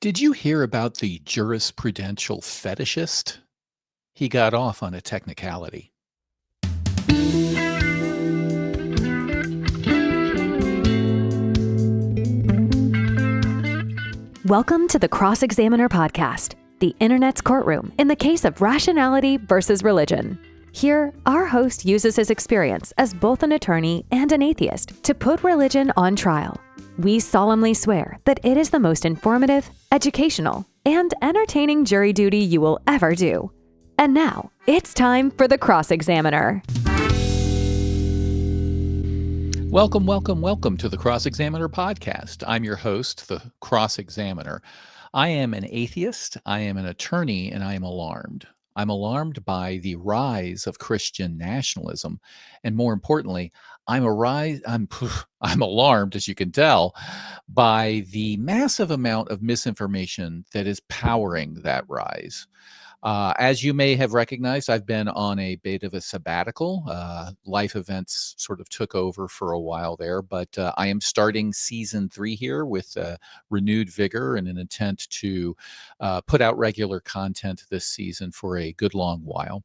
Did you hear about the jurisprudential fetishist? He got off on a technicality. Welcome to the Cross-Examiner podcast, the internet's courtroom in the case of rationality versus religion. Here, our host uses his experience as both an attorney and an atheist to put religion on trial. We solemnly swear that it is the most informative, educational, and entertaining jury duty you will ever do. And now, it's time for the Cross-Examiner. Welcome to the Cross-Examiner podcast. I'm your host, the Cross-Examiner. I am an atheist, I am an attorney, and I am alarmed. I'm alarmed by the rise of Christian nationalism, and more importantly, I'm alarmed, as you can tell, by the massive amount of misinformation that is powering that rise. As you may have recognized, I've been on a bit of a sabbatical. Life events sort of took over for a while there, but I am starting season 3 here with renewed vigor and an intent to put out regular content this season for a good long while.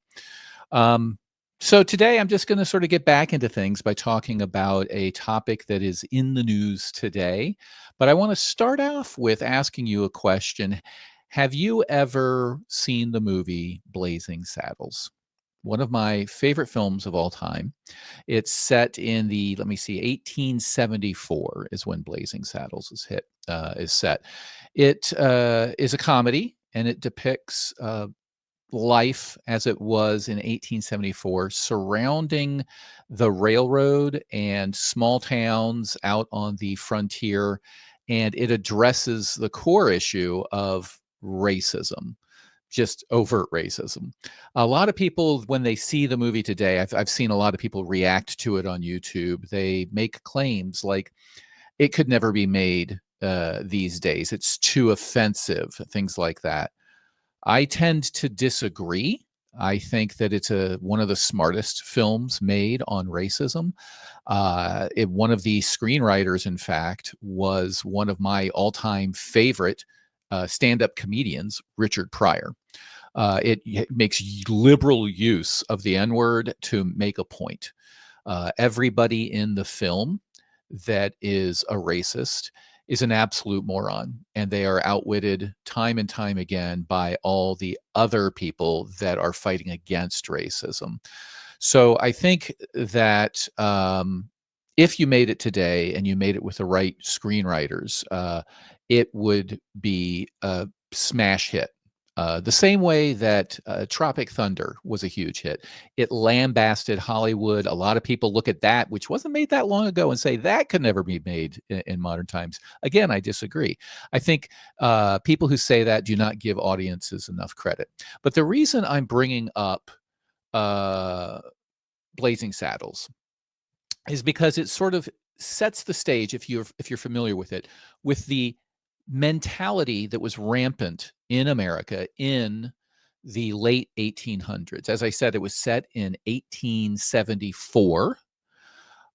So today I'm just going to sort of get back into things by talking about a topic that is in the news today. But I want to start off with asking you a question. Have you ever seen the movie Blazing Saddles? One of my favorite films of all time. It's set in the, 1874 is when Blazing Saddles is set. It is a comedy, and it depicts life as it was in 1874 surrounding the railroad and small towns out on the frontier, and it addresses the core issue of racism, just overt racism. A lot of people, when they see the movie today, I've seen a lot of people react to it on YouTube. They make claims like it could never be made these days. It's too offensive, things like that. I tend to disagree. I think that it's one of the smartest films made on racism. One of the screenwriters, in fact, was one of my all-time favorite stand-up comedians, Richard Pryor. It makes liberal use of the N-word to make a point. Everybody in the film that is a racist is an absolute moron, and they are outwitted time and time again by all the other people that are fighting against racism. So I think that if you made it today and you made it with the right screenwriters, it would be a smash hit. The same way that Tropic Thunder was a huge hit. It lambasted Hollywood. A lot of people look at that, which wasn't made that long ago, and say that could never be made in modern times. Again, I disagree. I think people who say that do not give audiences enough credit. But the reason I'm bringing up Blazing Saddles is because it sort of sets the stage, if you're familiar with it, with the mentality that was rampant in America in the late 1800s. As I said, it was set in 1874.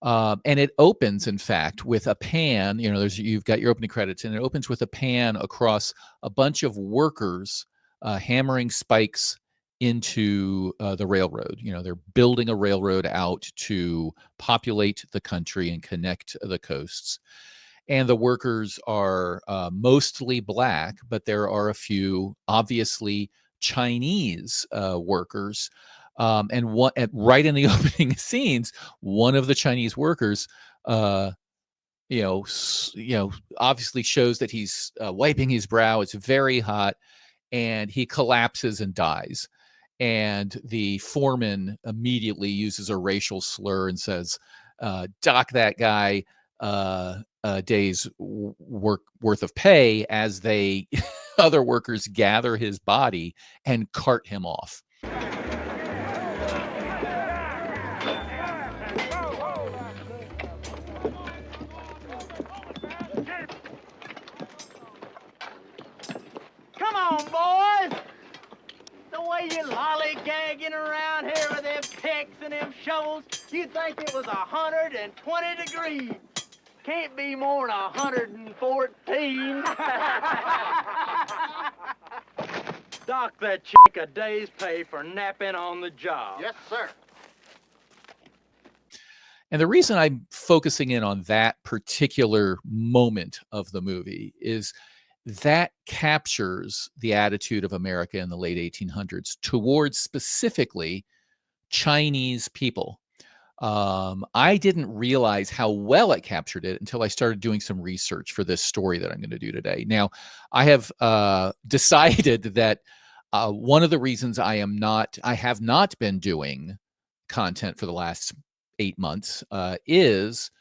And it opens, in fact, with a pan. You've got your opening credits, and it opens with a pan across a bunch of workers hammering spikes into the railroad. They're building a railroad out to populate the country and connect the coasts. And the workers are mostly black, but there are a few obviously Chinese workers. Right in the opening scenes, one of the Chinese workers, obviously shows that he's wiping his brow. It's very hot, and he collapses and dies. And the foreman immediately uses a racial slur and says, "Dock that guy a day's worth of pay," as they other workers gather his body and cart him off. Come on, boys! The way you lollygagging around here with them picks and them shovels, you'd think it was 120 degrees. Can't be more than 114. knock that chick a day's pay for napping on the job. Yes, sir. And the reason I'm focusing in on that particular moment of the movie is that captures the attitude of America in the late 1800s towards specifically Chinese people. I didn't realize how well it captured it until I started doing some research for this story that I'm going to do today. Now, I have decided that one of the reasons I have not been doing content for the last 8 months is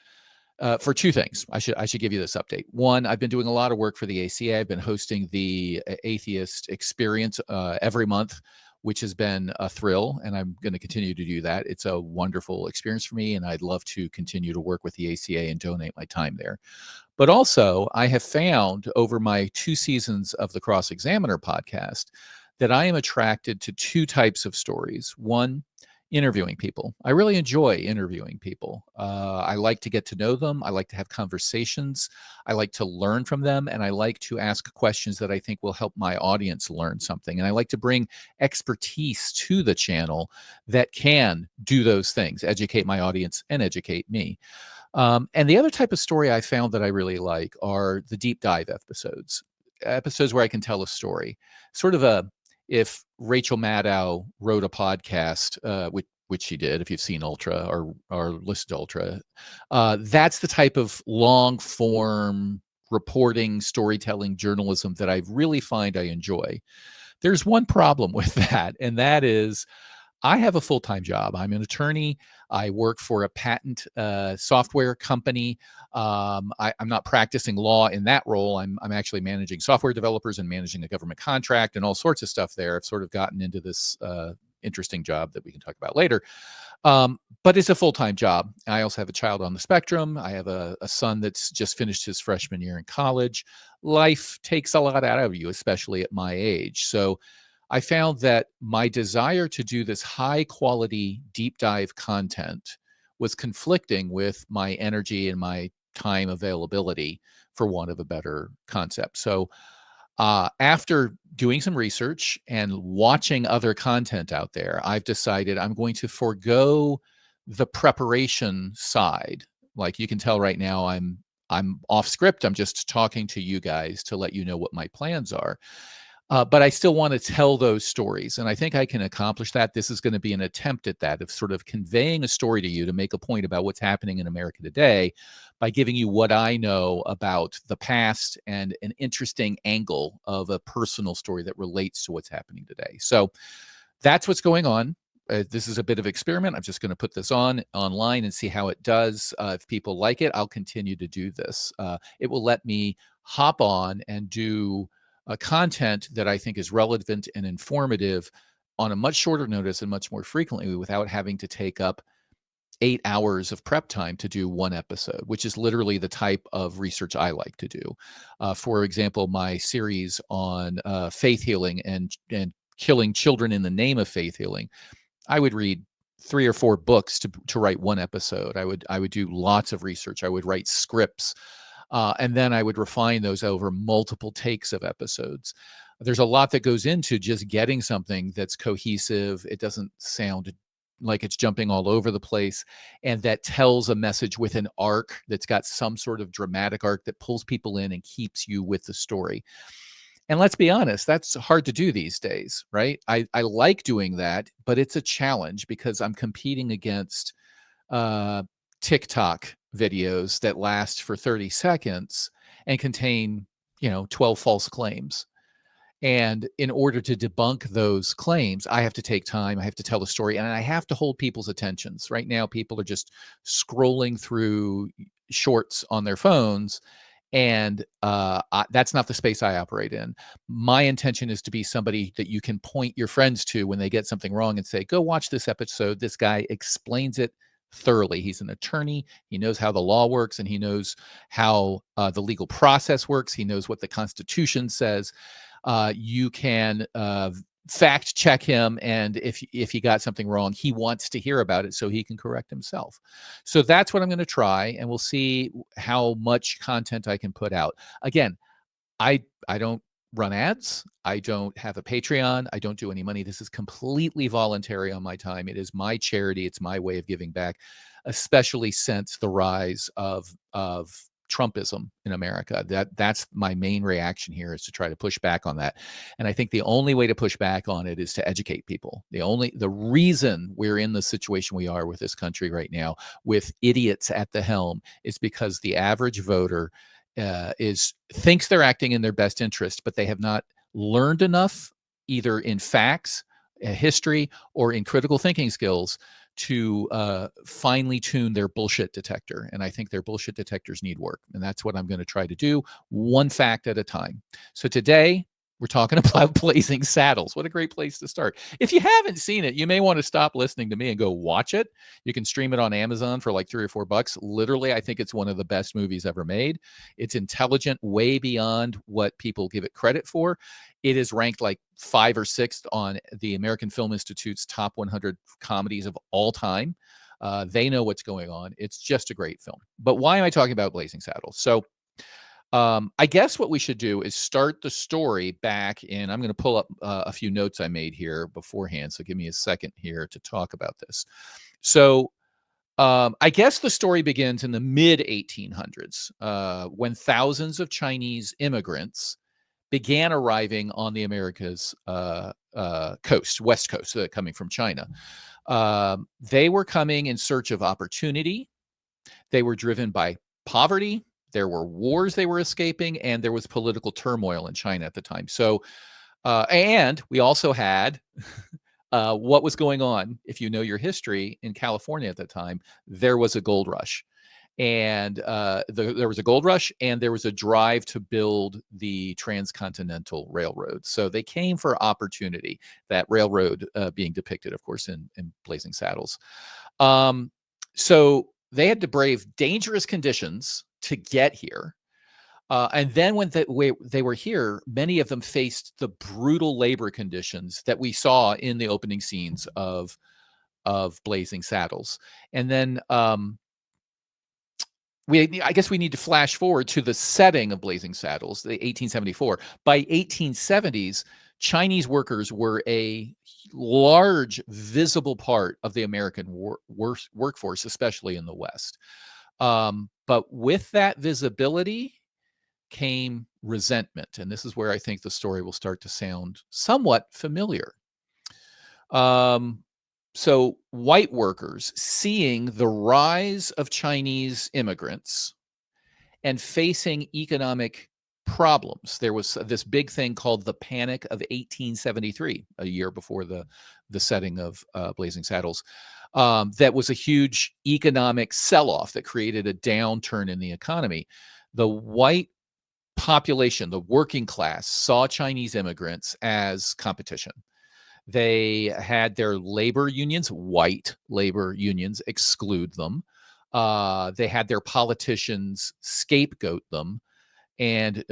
for two things. I should give you this update. One, I've been doing a lot of work for the ACA. I've been hosting the Atheist Experience every month, which has been a thrill, and I'm going to continue to do that. It's a wonderful experience for me, and I'd love to continue to work with the ACA and donate my time there. But also, I have found over my 2 seasons of the Cross Examiner podcast that I am attracted to 2 types of stories. One, interviewing people. I really enjoy interviewing people. I like to get to know them. I like to have conversations. I like to learn from them. And I like to ask questions that I think will help my audience learn something. And I like to bring expertise to the channel that can do those things, educate my audience and educate me. And the other type of story I found that I really like are the deep dive episodes where I can tell a story, sort of if Rachel Maddow wrote a podcast, which she did, if you've seen Ultra or listened to Ultra, that's the type of long form reporting, storytelling, journalism that I really find I enjoy. There's one problem with that, and that is I have a full-time job. I'm an attorney. I work for a patent software company. I'm not practicing law in that role. I'm actually managing software developers and managing a government contract and all sorts of stuff there. I've sort of gotten into this interesting job that we can talk about later. But it's a full-time job. I also have a child on the spectrum. I have a son that's just finished his freshman year in college. Life takes a lot out of you, especially at my age. So I found that my desire to do this high quality deep dive content was conflicting with my energy and my time availability, for want of a better concept. So after doing some research and watching other content out there, I've decided I'm going to forego the preparation side. Like you can tell right now, I'm off script. I'm just talking to you guys to let you know what my plans are. But I still want to tell those stories. And I think I can accomplish that. This is going to be an attempt at that, of sort of conveying a story to you to make a point about what's happening in America today by giving you what I know about the past and an interesting angle of a personal story that relates to what's happening today. So that's what's going on. This is a bit of experiment. I'm just going to put this online and see how it does. If people like it, I'll continue to do this. It will let me hop on and do content that I think is relevant and informative on a much shorter notice and much more frequently without having to take up 8 hours of prep time to do one episode, which is literally the type of research I like to do. For example, my series on faith healing and killing children in the name of faith healing, I would read 3 or 4 books to write one episode. I would do lots of research. I would write scripts. And then I would refine those over multiple takes of episodes. There's a lot that goes into just getting something that's cohesive. It doesn't sound like it's jumping all over the place, and that tells a message with an arc that's got some sort of dramatic arc that pulls people in and keeps you with the story. And let's be honest, that's hard to do these days, right? I like doing that, but it's a challenge because I'm competing against TikTok videos that last for 30 seconds and contain, 12 false claims. And in order to debunk those claims, I have to take time, I have to tell the story, and I have to hold people's attentions. Right now, people are just scrolling through shorts on their phones, and that's not the space I operate in. My intention is to be somebody that you can point your friends to when they get something wrong and say, go watch this episode. This guy explains it thoroughly. He's an attorney. He knows how the law works, and he knows how the legal process works. He knows what the Constitution says. You can fact check him, and if he got something wrong, he wants to hear about it so he can correct himself. So that's what I'm going to try, and we'll see how much content I can put out. Again, I don't run ads. I don't have a Patreon. I don't do any money. This is completely voluntary on my time. It is my charity. It's my way of giving back, especially since the rise of Trumpism in America. That's my main reaction here, is to try to push back on that. And I think the only way to push back on it is to educate people. The reason we're in the situation we are with this country right now, with idiots at the helm, is because the average voter thinks they're acting in their best interest, but they have not learned enough, either in facts, history, or in critical thinking skills, to finely tune their bullshit detector. And I think their bullshit detectors need work. And that's what I'm going to try to do, one fact at a time. So today, we're talking about Blazing Saddles. What a great place to start. If you haven't seen it, you may want to stop listening to me and go watch it. You can stream it on Amazon for like $3 or $4. Literally, I think it's one of the best movies ever made. It's intelligent, way beyond what people give it credit for. It is ranked like 5th or 6th on the American Film Institute's top 100 comedies of all time. They know what's going on. It's just a great film. But why am I talking about Blazing Saddles? So I guess what we should do is start the story back in. I'm going to pull up a few notes I made here beforehand. So give me a second here to talk about this. So I guess the story begins in the mid 1800s when thousands of Chinese immigrants began arriving on the America's coast, west coast, coming from China. They were coming in search of opportunity. They were driven by poverty. There were wars they were escaping, and there was political turmoil in China at the time. So, and we also had what was going on. If you know your history in California at the time, there was a gold rush. And there was a gold rush, and there was a drive to build the transcontinental railroad. So they came for opportunity, that railroad being depicted, of course, in Blazing Saddles. So they had to brave dangerous conditions to get here. And then when they were here, many of them faced the brutal labor conditions that we saw in the opening scenes of Blazing Saddles. And then I guess we need to flash forward to the setting of Blazing Saddles, the 1874. By 1870s, Chinese workers were a large, visible part of the American workforce, especially in the West. But with that visibility came resentment. And this is where I think the story will start to sound somewhat familiar. So white workers, seeing the rise of Chinese immigrants and facing economic problems. There was this big thing called the Panic of 1873, a year before the setting of Blazing Saddles. That was a huge economic sell-off that created a downturn in the economy. The white population, the working class, saw Chinese immigrants as competition. They had their labor unions, white labor unions, exclude them. They had their politicians scapegoat them. And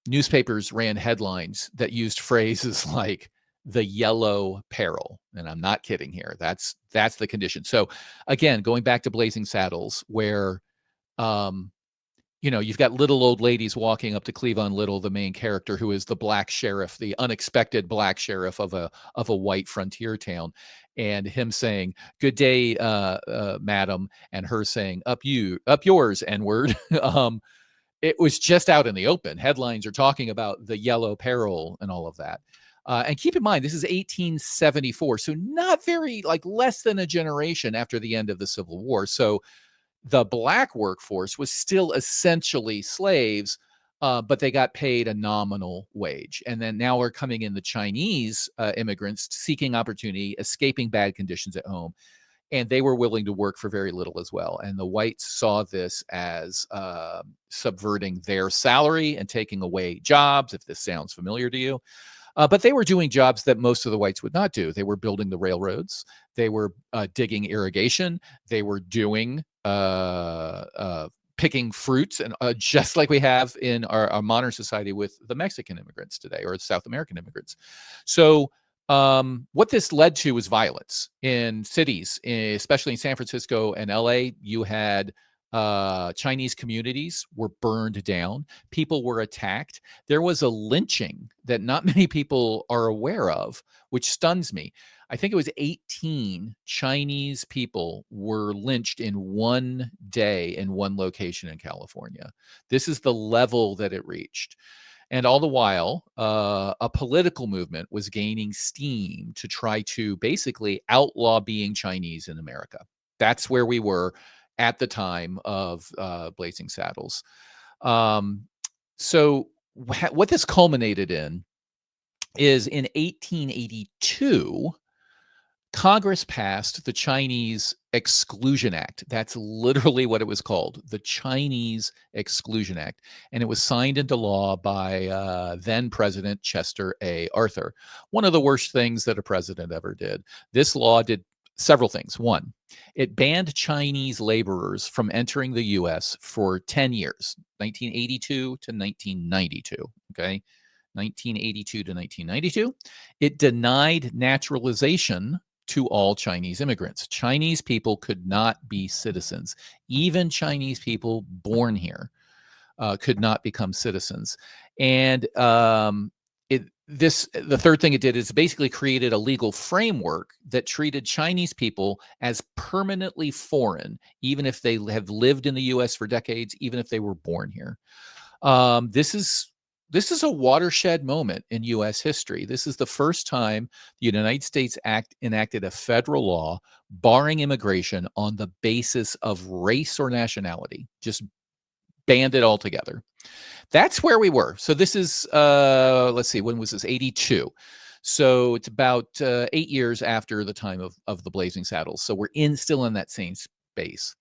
newspapers ran headlines that used phrases like the yellow peril. And I'm not kidding here. That's the condition. So again, going back to Blazing Saddles, where you've got little old ladies walking up to Cleavon Little, the main character, who is the black sheriff, the unexpected black sheriff of a white frontier town, and him saying, "Good day, madam," and her saying, up yours, N-word." It was just out in the open. Headlines are talking about the yellow peril and all of that. And keep in mind, this is 1874, so not very, less than a generation after the end of the Civil War. So the black workforce was still essentially slaves, but they got paid a nominal wage. And then now are coming in the Chinese immigrants seeking opportunity, escaping bad conditions at home. And they were willing to work for very little as well. And the whites saw this as subverting their salary and taking away jobs, if this sounds familiar to you. But they were doing jobs that most of the whites would not do. They were building the railroads. They were digging irrigation. They were doing picking fruits, and just like we have in our modern society with the Mexican immigrants today, or South American immigrants. So what this led to was violence in cities, especially in San Francisco and LA. You had Chinese communities were burned down. People were attacked. There was a lynching that not many people are aware of, which stuns me. I think it was 18 Chinese people were lynched in one day in one location in California. This is the level that it reached. And all the while, a political movement was gaining steam to try to basically outlaw being Chinese in America. That's where we were at the time of Blazing Saddles. So what this culminated in is in 1882, Congress passed the Chinese Exclusion Act. That's literally what it was called, the Chinese Exclusion Act. And it was signed into law by then President Chester A. Arthur. One of the worst things that a president ever did. This law did several things. One, it banned Chinese laborers from entering the U.S. for 10 years, 1982 to 1992. Okay. 1982 to 1992. It denied naturalization to all Chinese immigrants. Chinese people could not be citizens. Even Chinese people born here could not become citizens. And the third thing it did is basically created a legal framework that treated Chinese people as permanently foreign, even if they have lived in the U.S. for decades, even if they were born here. This is a watershed moment in U.S. history. This is the first time the United States enacted a federal law barring immigration on the basis of race or nationality, just banned it altogether. That's where we were. So this is, let's see, when was this? 82. So it's about 8 years after the time of the Blazing Saddles. So we're still in that same space.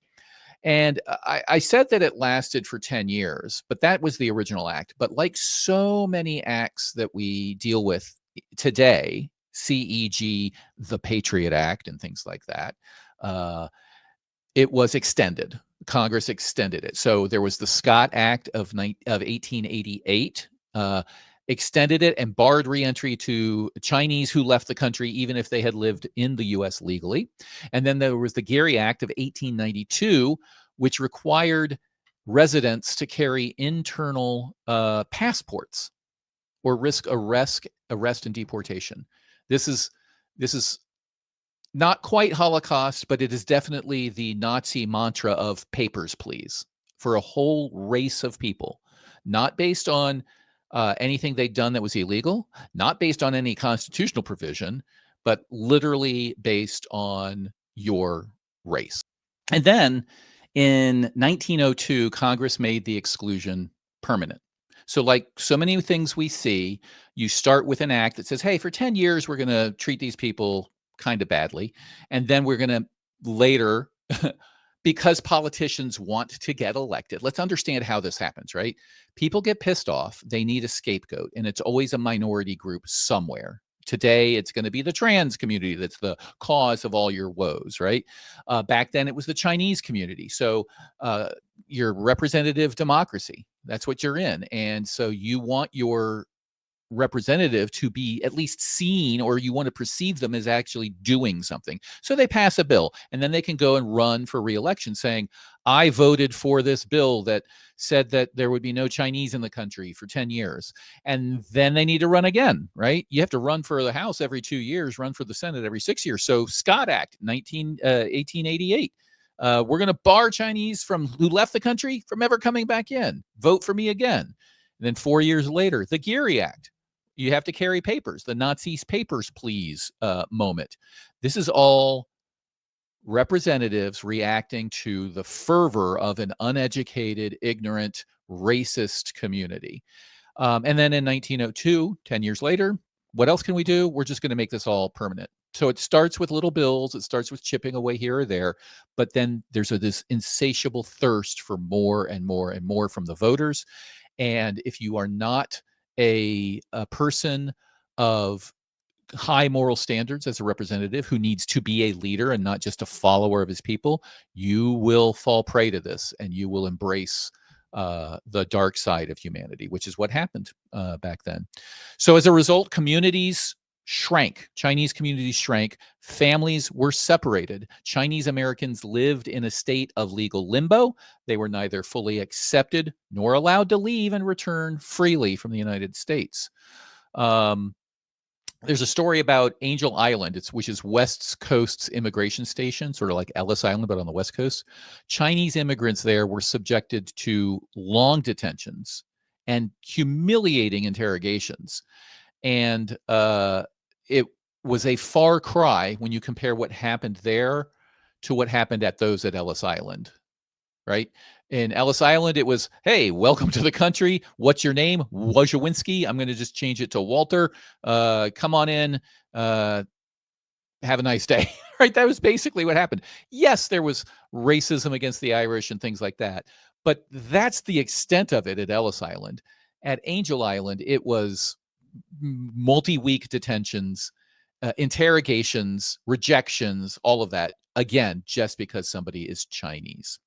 And I said that it lasted for 10 years, but that was the original act. But like so many acts that we deal with today, CEG, the Patriot Act and things like that, it was extended. Congress extended it. So there was the Scott Act of 1888, extended it and barred reentry to Chinese who left the country, even if they had lived in the U.S. legally. And then there was the Geary Act of 1892, which required residents to carry internal passports or risk arrest and deportation. This is not quite Holocaust, but it is definitely the Nazi mantra of papers, please, for a whole race of people, not based on anything they'd done that was illegal, not based on any constitutional provision, but literally based on your race. And then in 1902, Congress made the exclusion permanent. So like so many things we see, you start with an act that says, hey, for 10 years, we're going to treat these people kind of badly. And then we're going to later, because politicians want to get elected. Let's understand how this happens, right? People get pissed off. They need a scapegoat, and it's always a minority group somewhere. Today, it's going to be the trans community that's the cause of all your woes, right? Back then, it was the Chinese community. So your representative democracy, that's what you're in. And so you want your representative to be at least seen, or you want to perceive them as actually doing something. So they pass a bill, and then they can go and run for re-election saying, I voted for this bill that said that there would be no Chinese in the country for 10 years. And then they need to run again, right? You have to run for the House every 2 years, run for the Senate every 6 years. So Scott Act, 1888. We're going to bar Chinese who left the country from ever coming back in. Vote for me again. And then 4 years later, the Geary Act. You have to carry papers, the Nazis' papers, please moment. This is all representatives reacting to the fervor of an uneducated, ignorant, racist community. And then in 1902, 10 years later, what else can we do? We're just going to make this all permanent. So it starts with little bills. It starts with chipping away here or there. But then there's this insatiable thirst for more and more and more from the voters. And if you are not a person of high moral standards as a representative who needs to be a leader and not just a follower of his people, you will fall prey to this, and you will embrace the dark side of humanity, which is what happened back then. So as a result, communities shrank. Chinese communities shrank. Families were separated. Chinese Americans lived in a state of legal limbo. They were neither fully accepted nor allowed to leave and return freely from the United States. There's a story about Angel Island, which is West Coast's immigration station, sort of like Ellis Island, but on the West Coast. Chinese immigrants there were subjected to long detentions and humiliating interrogations. And it was a far cry when you compare what happened there to what happened at those at Ellis Island, right? In Ellis Island, it was, hey, welcome to the country. What's your name? Wasinsky. I'm going to just change it to Walter. Come on in. Have a nice day, right? That was basically what happened. Yes, there was racism against the Irish and things like that, but that's the extent of it at Ellis Island. At Angel Island, it was multi-week detentions, interrogations, rejections, all of that, again, just because somebody is Chinese.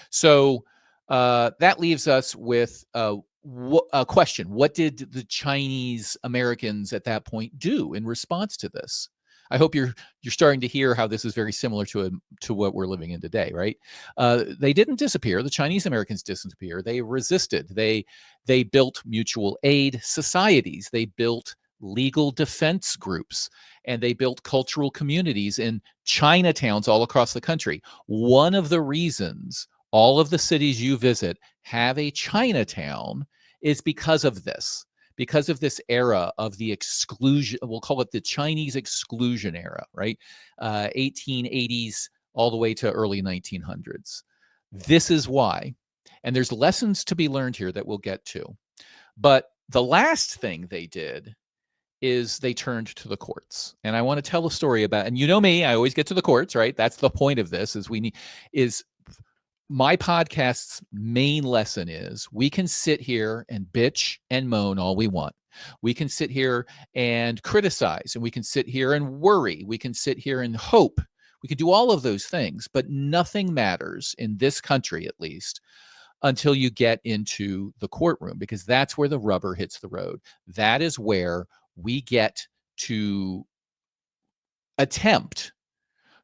So that leaves us with a question. What did the Chinese Americans at that point do in response to this? I hope you're starting to hear how this is very similar to what we're living in today, right? They didn't disappear. The Chinese Americans didn't disappear. They resisted. They built mutual aid societies. They built legal defense groups, and they built cultural communities in Chinatowns all across the country. One of the reasons all of the cities you visit have a Chinatown is because of this. Because of this era of the exclusion, we'll call it the Chinese exclusion era, right? 1880s all the way to early 1900s. This is why. And there's lessons to be learned here that we'll get to. But the last thing they did is they turned to the courts. And I want to tell a story about, and you know me, I always get to the courts, right? That's the point of this, is my podcast's main lesson is we can sit here and bitch and moan all we want. We can sit here and criticize, and we can sit here and worry. We can sit here and hope. We can do all of those things, but nothing matters in this country, at least, until you get into the courtroom, because that's where the rubber hits the road. That is where we get to attempt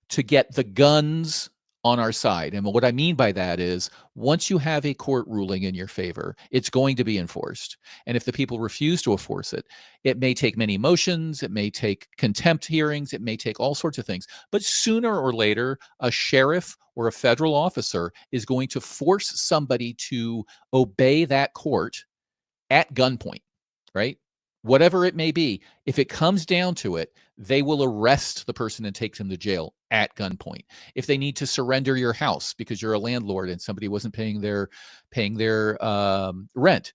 to get the guns on our side. And what I mean by that is, once you have a court ruling in your favor, it's going to be enforced. And if the people refuse to enforce it, it may take many motions, it may take contempt hearings, it may take all sorts of things. But sooner or later, a sheriff or a federal officer is going to force somebody to obey that court at gunpoint, right? Whatever it may be, if it comes down to it, they will arrest the person and take them to jail at gunpoint. If they need to surrender your house because you're a landlord and somebody wasn't paying their rent,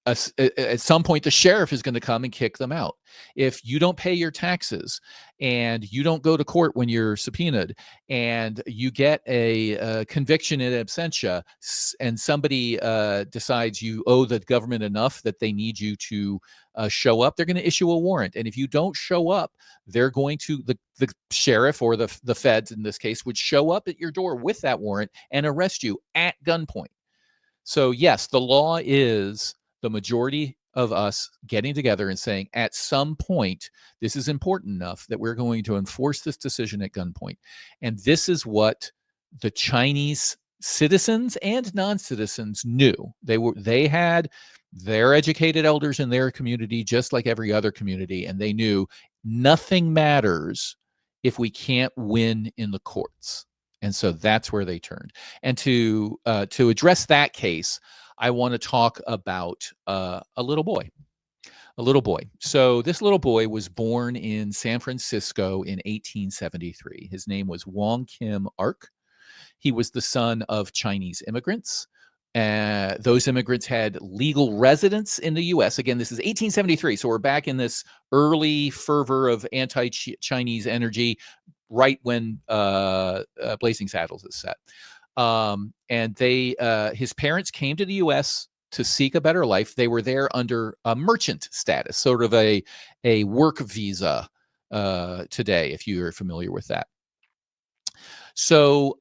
at some point the sheriff is going to come and kick them out. If you don't pay your taxes and you don't go to court when you're subpoenaed and you get a conviction in absentia, and somebody decides you owe the government enough that they need you to show up, they're going to issue a warrant. And if you don't show up, they're going to, the sheriff or the feds in this case would show up at your door with that warrant and arrest you at gunpoint. So yes, the law is the majority of us getting together and saying, at some point, this is important enough that we're going to enforce this decision at gunpoint. And this is what the Chinese citizens and non-citizens knew. They had their educated elders in their community, just like every other community, and they knew nothing matters if we can't win in the courts. And so that's where they turned. And to address that case, I want to talk about a little boy. So this little boy was born in San Francisco in 1873. His name was Wong Kim Ark. He was the son of Chinese immigrants. Those immigrants had legal residence in the U.S. Again, this is 1873, so we're back in this early fervor of anti-Chinese energy, right when Blazing Saddles is set. And his parents came to the U.S. to seek a better life. They were there under a merchant status, sort of a work visa today, if you're familiar with that. So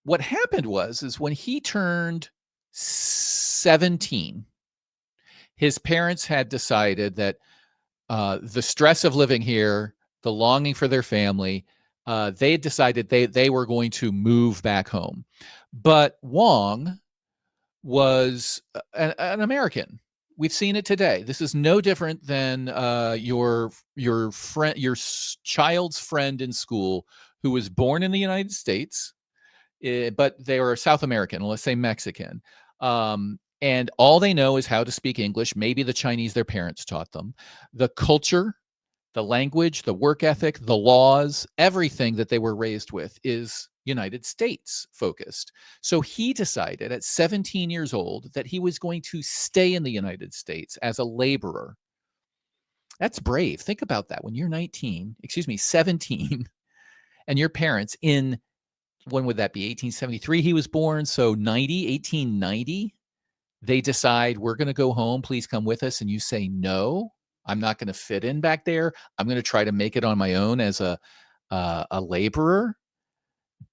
what happened is when he turned 17, his parents had decided that the stress of living here, the longing for their family, they had decided they were going to move back home. But Wong was an American. We've seen it today. This is no different than your friend, your child's friend in school who was born in the United States, but they were South American, let's say Mexican. And all they know is how to speak English. Maybe the Chinese their parents taught them. The culture, the language, the work ethic, the laws, everything that they were raised with is United States focused. So he decided at 17 years old that he was going to stay in the United States as a laborer. That's brave. Think about that. When you're 17, and your parents when would that be? 1873 he was born, so 1890, they decide, we're going to go home, please come with us, and you say, no, I'm not going to fit in back there. I'm going to try to make it on my own as a laborer.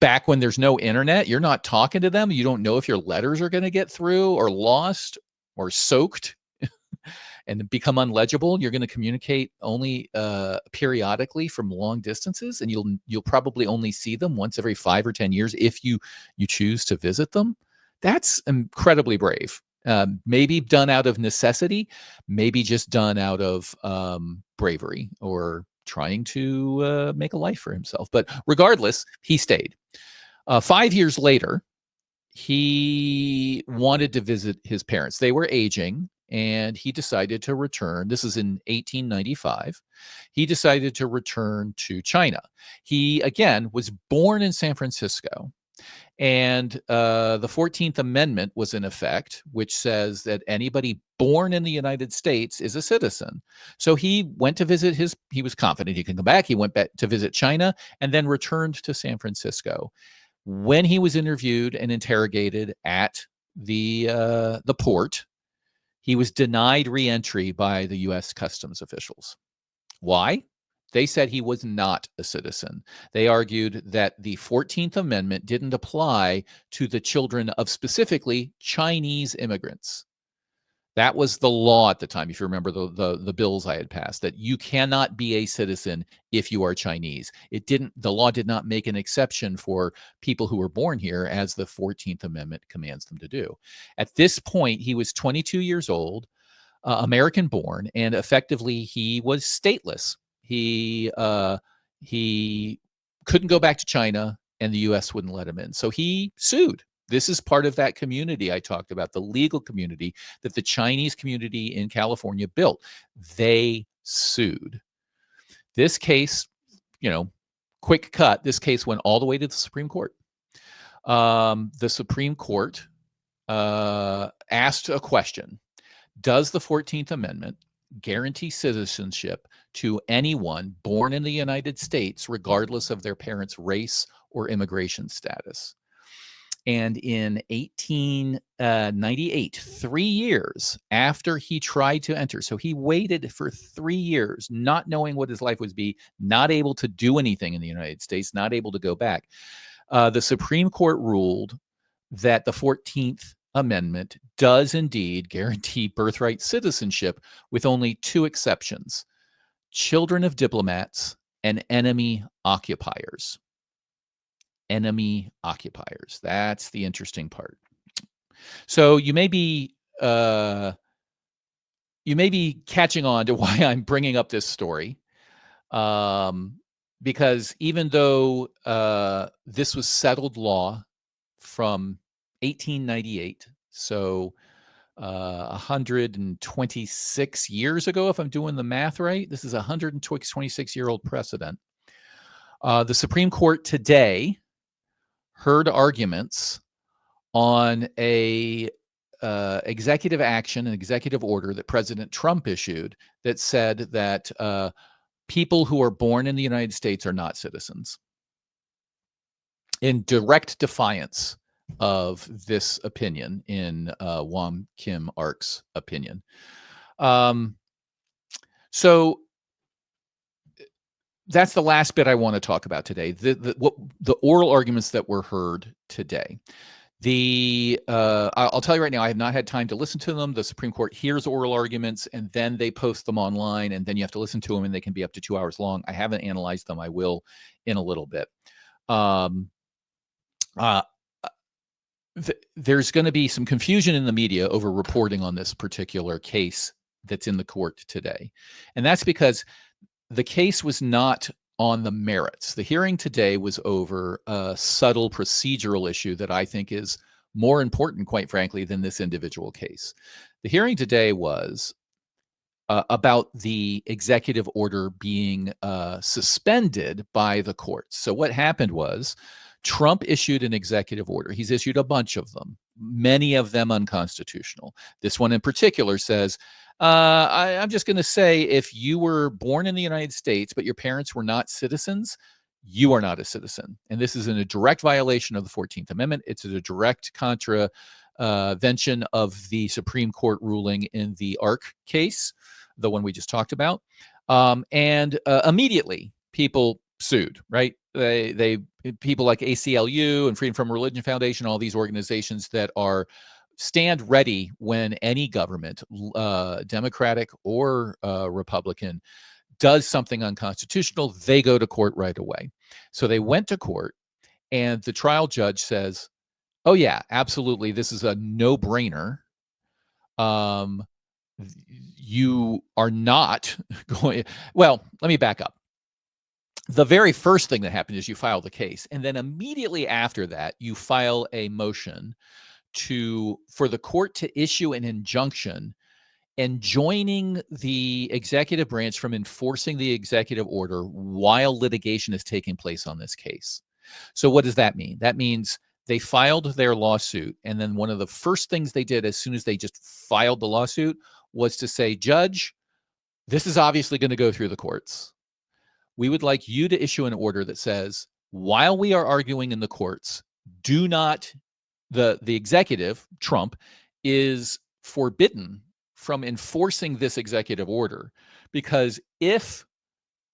Back when there's no internet, you're not talking to them. You don't know if your letters are going to get through or lost or soaked and become unlegible. You're going to communicate only periodically from long distances, and you'll probably only see them once every 5 or 10 years if you choose to visit them. That's incredibly brave. Maybe done out of necessity, maybe just done out of bravery or trying to make a life for himself. But regardless, he stayed. 5 years later, he wanted to visit his parents. They were aging, and he decided to return. This is in 1895. He decided to return to China. He, again, was born in San Francisco. And the 14th Amendment was in effect, which says that anybody born in the United States is a citizen. So he went to visit he was confident he could come back. He went back to visit China and then returned to San Francisco. When he was interviewed and interrogated at the port, he was denied re-entry by the U.S. Customs officials. Why? They said he was not a citizen. They argued that the 14th Amendment didn't apply to the children of specifically Chinese immigrants. That was the law at the time, if you remember the bills I had passed, that you cannot be a citizen if you are Chinese. The law did not make an exception for people who were born here, as the 14th Amendment commands them to do. At this point, he was 22 years old, American born, and effectively he was stateless. He couldn't go back to China, and the U.S. wouldn't let him in. So he sued. This is part of that community I talked about, the legal community that the Chinese community in California built. They sued. This case, quick cut, this case went all the way to the Supreme Court. The Supreme Court asked a question. Does the 14th Amendment guarantee citizenship to anyone born in the United States, regardless of their parents' race or immigration status? And in 1898, 3 years after he tried to enter, so he waited for 3 years, not knowing what his life would be, not able to do anything in the United States, not able to go back. The Supreme Court ruled that the 14th Amendment does indeed guarantee birthright citizenship, with only 2 exceptions: children of diplomats and enemy occupiers. Enemy occupiers. That's the interesting part. So you may be catching on to why I'm bringing up this story, because even though this was settled law from 1898, so 126 years ago, if I'm doing the math right, this is a 126-year-old precedent. The Supreme Court today heard arguments on a executive action, an executive order that President Trump issued that said that people who are born in the United States are not citizens, in direct defiance of this opinion in Wong Kim Ark's opinion. So that's the last bit I want to talk about today. The oral arguments that were heard today. I'll tell you right now, I have not had time to listen to them. The Supreme Court hears oral arguments and then they post them online, and then you have to listen to them, and they can be up to 2 hours long. I haven't analyzed them. I will in a little bit. Um, uh, there's going to be some confusion in the media over reporting on this particular case that's in the court today. And that's because the case was not on the merits. The hearing today was over a subtle procedural issue that I think is more important, quite frankly, than this individual case. The hearing today was about the executive order being suspended by the courts. So what happened was Trump issued an executive order. He's issued a bunch of them, many of them unconstitutional. This one in particular says, I'm just going to say, if you were born in the United States, but your parents were not citizens, you are not a citizen. And this is in a direct violation of the 14th Amendment. It's a direct contravention of the Supreme Court ruling in the Ark case, the one we just talked about. And immediately people sued, right? They people like ACLU and Freedom from Religion Foundation, all these organizations that stand ready when any government, Democratic or Republican, does something unconstitutional, they go to court right away. So they went to court, and the trial judge says, oh yeah, absolutely, this is a no-brainer. You are not going, well, let me back up. The very first thing that happened is you file the case, and then immediately after that, you file a motion for the court to issue an injunction enjoining the executive branch from enforcing the executive order while litigation is taking place on this case. So what does that mean? That means they filed their lawsuit, and then one of the first things they did as soon as they just filed the lawsuit was to say, Judge, this is obviously going to go through the courts. We would like you to issue an order that says, while we are arguing in the courts, do not, the executive, Trump, is forbidden from enforcing this executive order, because if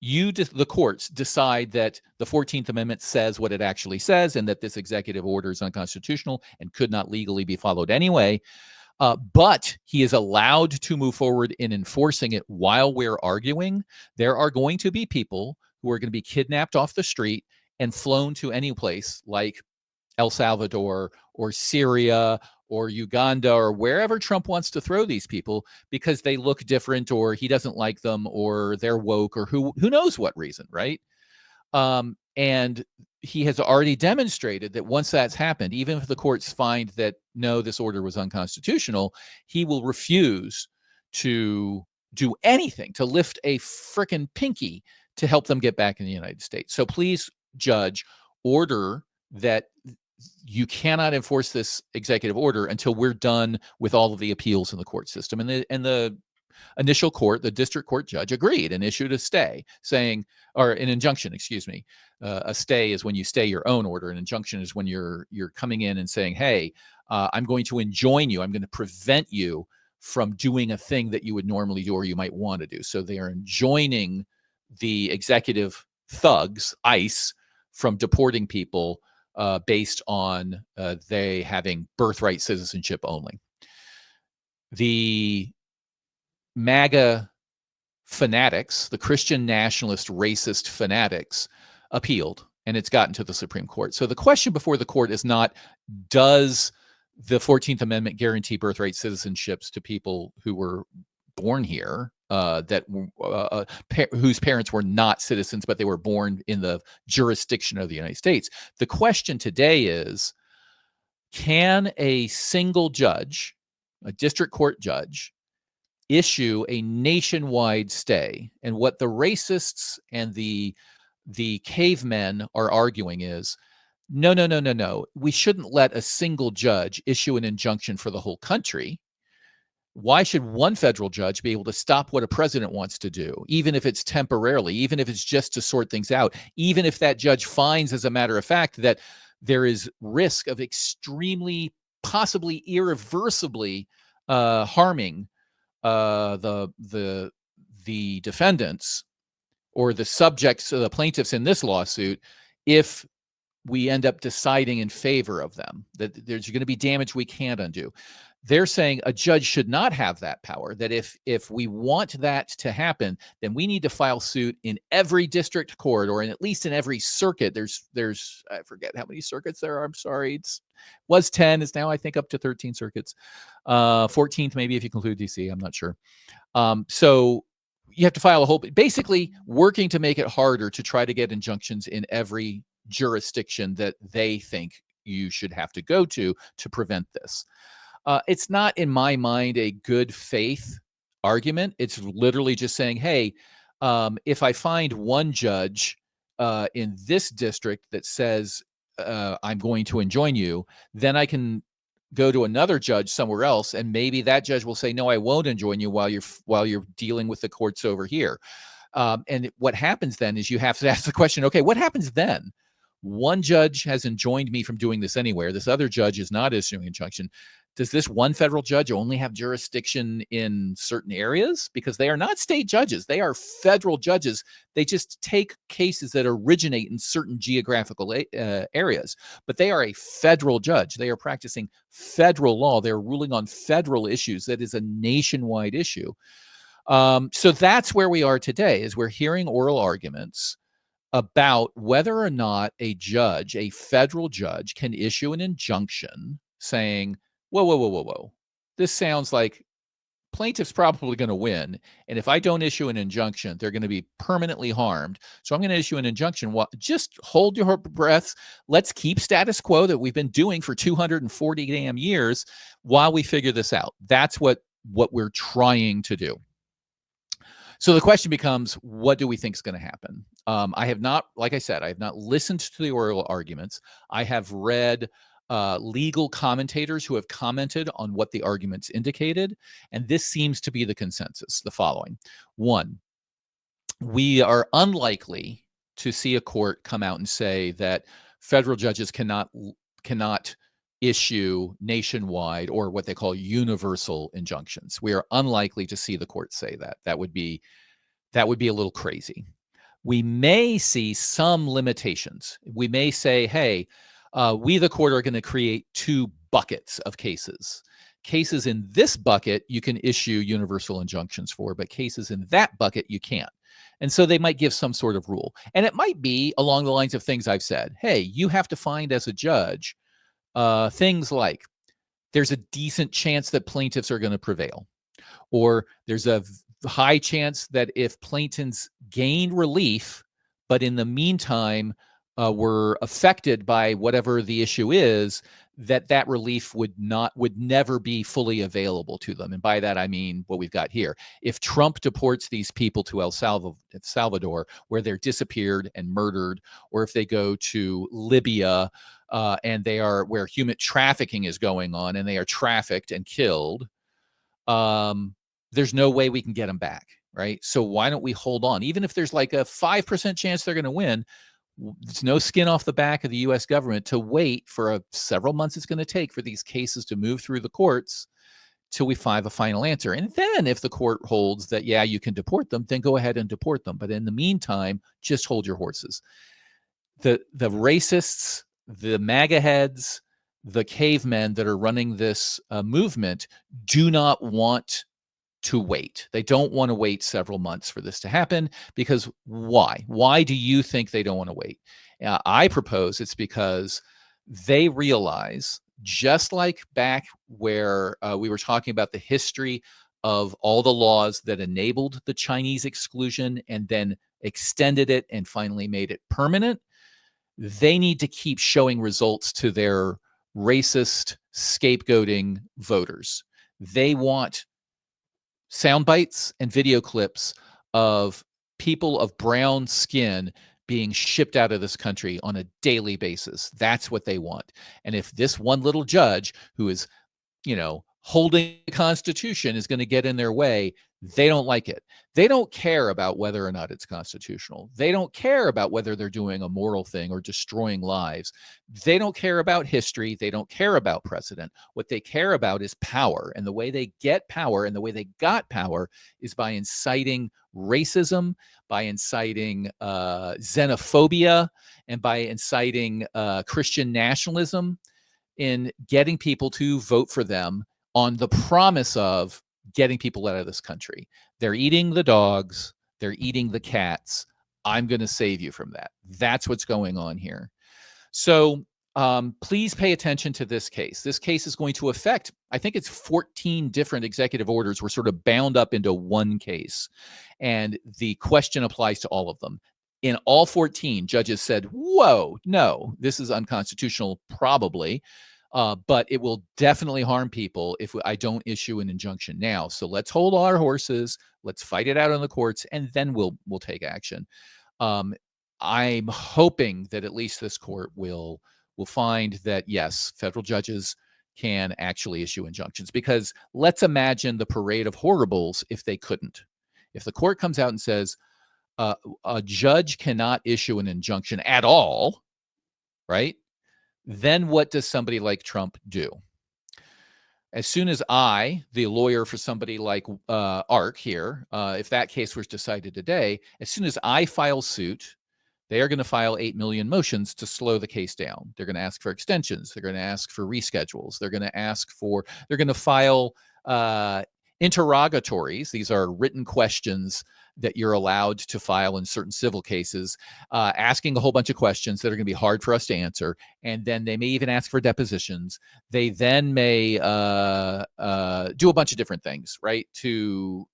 the courts decide that the 14th Amendment says what it actually says and that this executive order is unconstitutional and could not legally be followed anyway, but he is allowed to move forward in enforcing it while we're arguing, there are going to be people who are going to be kidnapped off the street and flown to any place like El Salvador or Syria or Uganda or wherever Trump wants to throw these people because they look different or he doesn't like them or they're woke or who knows what reason, right? And he has already demonstrated that once that's happened, even if the courts find that, no, this order was unconstitutional, he will refuse to do anything, to lift a frickin' pinky to help them get back in the United States. So please, Judge, order that you cannot enforce this executive order until we're done with all of the appeals in the court system. And the initial court, the district court judge, agreed and issued a stay saying, or an injunction, excuse me. A stay is when you stay your own order. An injunction is when you're coming in and saying, hey, I'm going to enjoin you. I'm going to prevent you from doing a thing that you would normally do or you might want to do. So they are enjoining the executive thugs, ICE, from deporting people based on they having birthright citizenship only. The MAGA fanatics, the Christian nationalist racist fanatics, appealed, and it's gotten to the Supreme Court. So the question before the court is not, does the 14th Amendment guarantee birthright citizenships to people who were born here, whose parents were not citizens, but they were born in the jurisdiction of the United States. The question today is, can a single judge, a district court judge, issue a nationwide stay? And what the racists and the cavemen are arguing is, no. We shouldn't let a single judge issue an injunction for the whole country. Why should one federal judge be able to stop what a president wants to do, even if it's temporarily, even if it's just to sort things out, even if that judge finds, as a matter of fact, that there is risk of extremely, possibly irreversibly harming the defendants or the subjects, the plaintiffs in this lawsuit, if we end up deciding in favor of them, that there's going to be damage we can't undo. They're saying a judge should not have that power, that if we want that to happen, then we need to file suit in every district court, or at least in every circuit. There's I forget how many circuits there are. I'm sorry. Was 10, is now I think up to 13 circuits. 14th maybe if you include DC, I'm not sure. So you have to file a whole, basically working to make it harder to try to get injunctions in every jurisdiction that they think you should have to go to prevent this. It's not, in my mind, a good faith argument. It's literally just saying, hey, if I find one judge in this district that says I'm going to enjoin you, then I can go to another judge somewhere else, and maybe that judge will say, no, I won't enjoin you while you're dealing with the courts over here. And what happens then is you have to ask the question, okay, what happens then? One judge has enjoined me from doing this anywhere. This other judge is not issuing injunction. Does this one federal judge only have jurisdiction in certain areas? Because they are not state judges. They are federal judges. They just take cases that originate in certain geographical areas. But they are a federal judge. They are practicing federal law. They're ruling on federal issues. That is a nationwide issue. So that's where we are today, is we're hearing oral arguments about whether or not a judge, a federal judge, can issue an injunction saying, whoa. This sounds like plaintiff's probably going to win. And if I don't issue an injunction, they're going to be permanently harmed. So I'm going to issue an injunction. Well, just hold your breaths. Let's keep status quo that we've been doing for 240 damn years while we figure this out. That's what we're trying to do. So the question becomes, what do we think is going to happen? I have not, like I said, I have not listened to the oral arguments. I have read legal commentators who have commented on what the arguments indicated, and this seems to be the consensus, the following. One, we are unlikely to see a court come out and say that federal judges cannot issue nationwide or what they call universal injunctions. We are unlikely to see the court say that. That would be a little crazy. We may see some limitations. We may say, hey, we, the court, are going to create two buckets of cases. Cases in this bucket, you can issue universal injunctions for, but cases in that bucket, you can't. And so they might give some sort of rule. And it might be along the lines of things I've said. Hey, you have to find as a judge things like there's a decent chance that plaintiffs are going to prevail, or there's a high chance that if plaintiffs gain relief, but in the meantime were affected by whatever the issue is, that relief would never be fully available to them. And by that, I mean what we've got here. If Trump deports these people to El Salvador, where they're disappeared and murdered, or if they go to Libya and they are where human trafficking is going on and they are trafficked and killed, there's no way we can get them back, right? So why don't we hold on? Even if there's like a 5% chance they're going to win, there's no skin off the back of the U.S. government to wait for several months it's going to take for these cases to move through the courts till we find a final answer. And then if the court holds that, yeah, you can deport them, then go ahead and deport them. But in the meantime, just hold your horses. The racists, the MAGA heads, the cavemen that are running this movement do not want to wait. They don't want to wait several months for this to happen, because why? Why do you think they don't want to wait? I propose it's because they realize, just like back where we were talking about the history of all the laws that enabled the Chinese exclusion and then extended it and finally made it permanent, they need to keep showing results to their racist, scapegoating voters. They want sound bites and video clips of people of brown skin being shipped out of this country on a daily basis. That's what they want. And if this one little judge who is, holding the Constitution is going to get in their way, They don't like it. They don't care about whether or not it's constitutional. They don't care about whether they're doing a moral thing or destroying lives. They don't care about history. They don't care about precedent. What they care about is power. And the way they get power and the way they got power is by inciting racism, by inciting xenophobia, and by inciting Christian nationalism, in getting people to vote for them on the promise of getting people out of this country. They're eating the dogs. They're eating the cats. I'm going to save you from that. That's what's going on here. So please pay attention to this case. This case is going to affect, I think it's 14 different executive orders were sort of bound up into one case. And the question applies to all of them. In all 14, judges said, whoa, no, this is unconstitutional, probably. But it will definitely harm people if I don't issue an injunction now. So let's hold our horses. Let's fight it out in the courts, and then we'll take action. I'm hoping that at least this court will find that, yes, federal judges can actually issue injunctions. Because let's imagine the parade of horribles if they couldn't. If the court comes out and says a judge cannot issue an injunction at all, right? Then what does somebody like Trump do? As soon as I, the lawyer for somebody like Ark here, if that case was decided today, as soon as I file suit, they are going to file 8 million motions to slow the case down. They're going to ask for extensions. They're going to ask for reschedules. They're going to file interrogatories. These are written questions that you're allowed to file in certain civil cases, asking a whole bunch of questions that are going to be hard for us to answer. And then they may even ask for depositions. They then may do a bunch of different things, right, to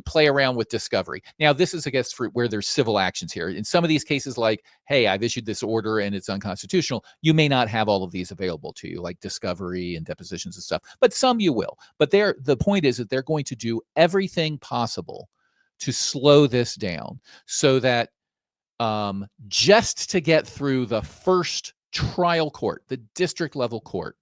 play around with discovery. Now, this is, I guess, for where there's civil actions here. In some of these cases, like, hey, I've issued this order and it's unconstitutional, you may not have all of these available to you, like discovery and depositions and stuff, but some you will. But the point is that they're going to do everything possible to slow this down so that just to get through the first trial court, the district level court,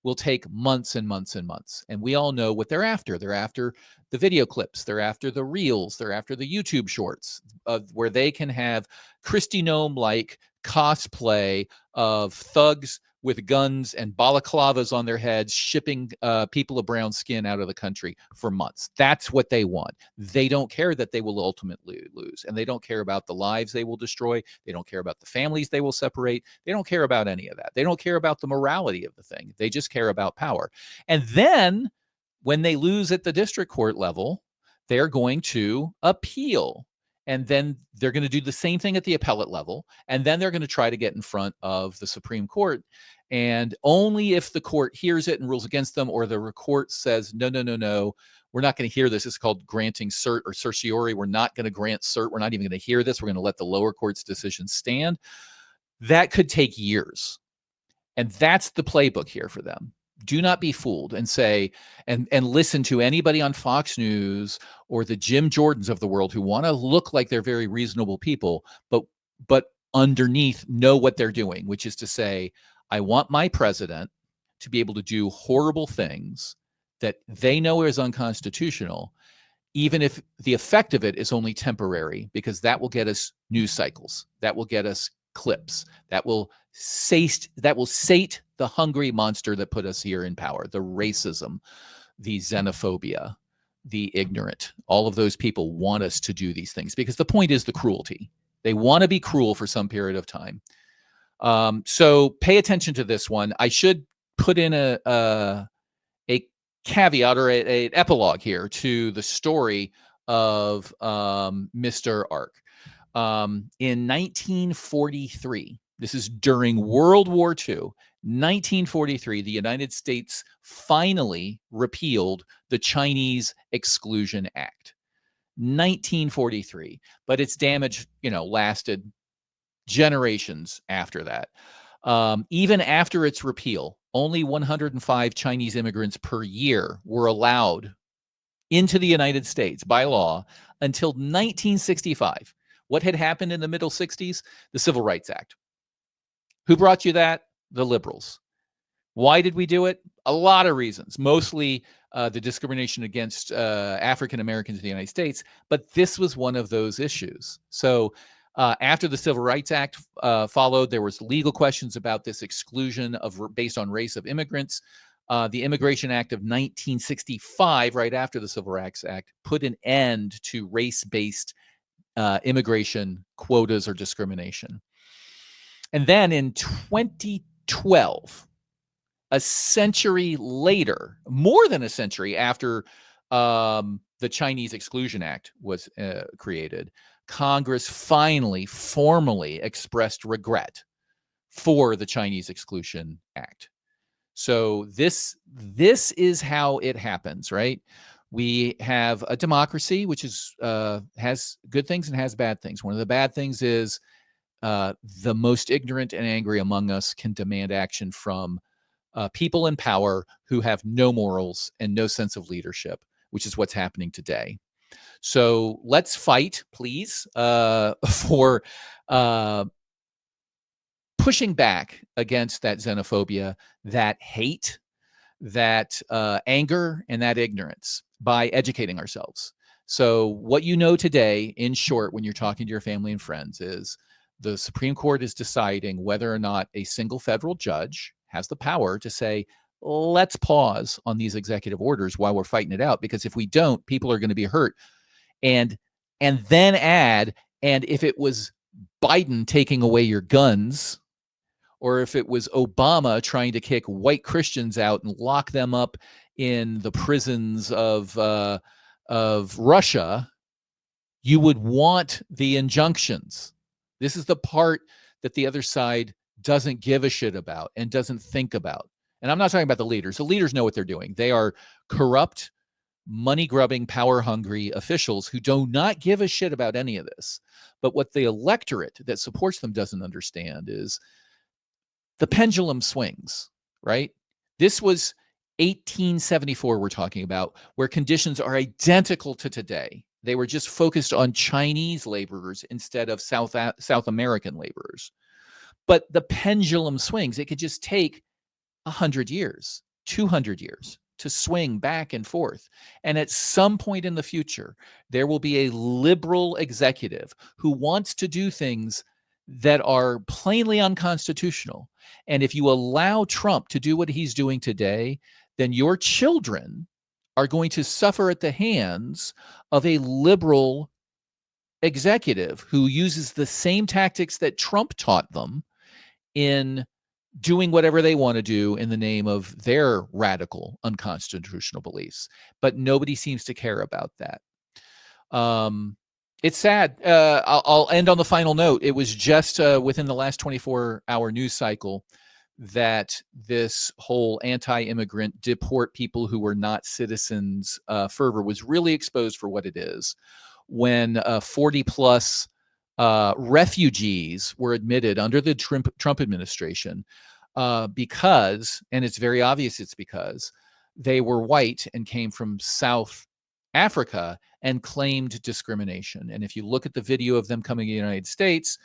will take months and months and months. And we all know what they're after. They're after the video clips. They're after the reels. They're after the YouTube shorts where they can have Kristi Noem-like cosplay of thugs with guns and balaclavas on their heads, shipping people of brown skin out of the country for months. That's what they want. They don't care that they will ultimately lose. And they don't care about the lives they will destroy. They don't care about the families they will separate. They don't care about any of that. They don't care about the morality of the thing. They just care about power. And then when they lose at the district court level, they're going to appeal. And then they're going to do the same thing at the appellate level. And then they're going to try to get in front of the Supreme Court. And only if the court hears it and rules against them, or the court says, no, we're not going to hear this. It's called granting cert or certiorari. We're not going to grant cert. We're not even going to hear this. We're going to let the lower court's decision stand. That could take years. And that's the playbook here for them. Do not be fooled and say, and listen to anybody on Fox News or the Jim Jordans of the world who want to look like they're very reasonable people, but underneath know what they're doing, which is to say, I want my president to be able to do horrible things that they know is unconstitutional, even if the effect of it is only temporary, because that will get us news cycles. That will get us clips. That will sate the hungry monster that put us here in power, the racism, the xenophobia, the ignorant. All of those people want us to do these things because the point is the cruelty. They want to be cruel for some period of time. So pay attention to this one. I should put in a caveat or an epilogue here to the story of Mr. Ark. In 1943, this is during World War II, 1943, the United States finally repealed the Chinese Exclusion Act. 1943, but its damage, lasted generations after that. Even after its repeal, only 105 Chinese immigrants per year were allowed into the United States by law until 1965. What had happened in the middle 60s? The Civil Rights Act. Who brought you that? The liberals. Why did we do it? A lot of reasons, mostly the discrimination against African Americans in the United States, but this was one of those issues. So after the Civil Rights Act followed, there was legal questions about this exclusion based on race of immigrants. The Immigration Act of 1965, right after the Civil Rights Act, put an end to race-based immigration quotas or discrimination. And then in 2012, a century later, more than a century after the Chinese Exclusion Act was created, Congress finally formally expressed regret for the Chinese Exclusion Act. So this is how it happens, right? We have a democracy, which is has good things and has bad things. One of the bad things is the most ignorant and angry among us can demand action from people in power who have no morals and no sense of leadership, which is what's happening today. So let's fight, please, for pushing back against that xenophobia, that hate, that anger, and that ignorance by educating ourselves. So what you know today, in short, when you're talking to your family and friends, is the Supreme Court is deciding whether or not a single federal judge has the power to say, let's pause on these executive orders while we're fighting it out, because if we don't, people are going to be hurt. And then add, and if it was Biden taking away your guns, or if it was Obama trying to kick white Christians out and lock them up in the prisons of Russia, you would want the injunctions. This is the part that the other side doesn't give a shit about and doesn't think about. And I'm not talking about the leaders. The leaders know what they're doing. They are corrupt, money-grubbing, power-hungry officials who do not give a shit about any of this. But what the electorate that supports them doesn't understand is the pendulum swings, right? This was 1874 we're talking about, where conditions are identical to today. They were just focused on Chinese laborers instead of South American laborers. But the pendulum swings. It could just take 100 years, 200 years to swing back and forth. And at some point in the future, there will be a liberal executive who wants to do things that are plainly unconstitutional. And if you allow Trump to do what he's doing today, then your children are going to suffer at the hands of a liberal executive who uses the same tactics that Trump taught them in doing whatever they want to do in the name of their radical, unconstitutional beliefs. But nobody seems to care about that. It's sad. I'll end on the final note. It was just within the last 24-hour news cycle that this whole anti-immigrant, deport people who were not citizens fervor was really exposed for what it is. When 40-plus refugees were admitted under the Trump administration because, and it's very obvious it's because, they were white and came from South Africa and claimed discrimination. And if you look at the video of them coming to the United States,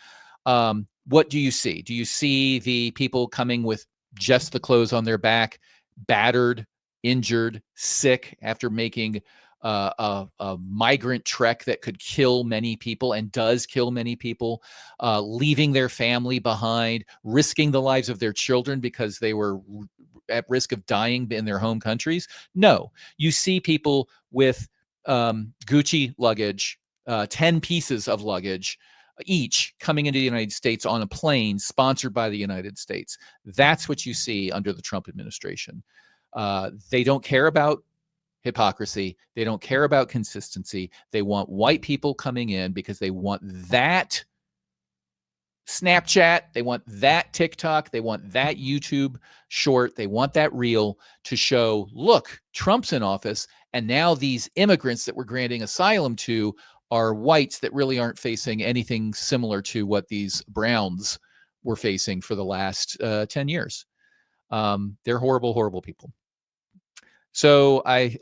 what do you see? Do you see the people coming with just the clothes on their back, battered, injured, sick after making a migrant trek that could kill many people and does kill many people, leaving their family behind, risking the lives of their children because they were at risk of dying in their home countries? No, you see people with Gucci luggage, 10 pieces of luggage each coming into the United States on a plane sponsored by the United States. That's what you see under the Trump administration. They don't care about hypocrisy. They don't care about consistency. They want white people coming in because they want that Snapchat, they want that TikTok, they want that YouTube short, they want that reel to show, look, Trump's in office, and now these immigrants that we're granting asylum to are whites that really aren't facing anything similar to what these Browns were facing for the last 10 years. They're horrible, horrible people. So I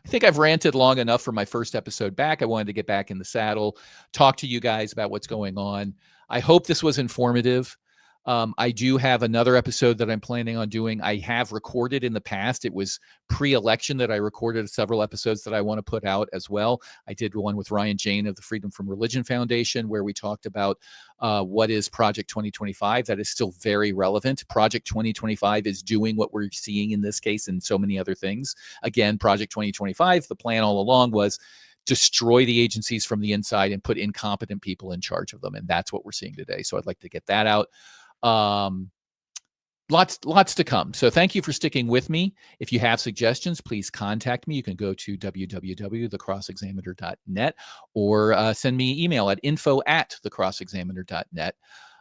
think I've ranted long enough for my first episode back. I wanted to get back in the saddle, talk to you guys about what's going on. I hope this was informative. I do have another episode that I'm planning on doing. I have recorded in the past. It was pre-election that I recorded several episodes that I want to put out as well. I did one with Ryan Jane of the Freedom from Religion Foundation, where we talked about what is Project 2025. That is still very relevant. Project 2025 is doing what we're seeing in this case and so many other things. Again, Project 2025, the plan all along was destroy the agencies from the inside and put incompetent people in charge of them. And that's what we're seeing today. So I'd like to get that out. Lots to come. So thank you for sticking with me. If you have suggestions, please contact me. You can go to www.thecrossexaminer.net or send me email at info@thecrossexaminer.net.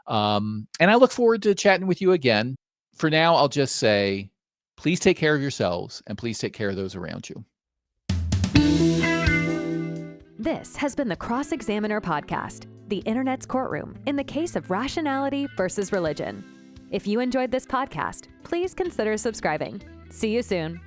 And I look forward to chatting with you again. For now, I'll just say, please take care of yourselves and please take care of those around you. This has been the Cross Examiner Podcast, the Internet's courtroom in the case of rationality versus religion. If you enjoyed this podcast, please consider subscribing. See you soon.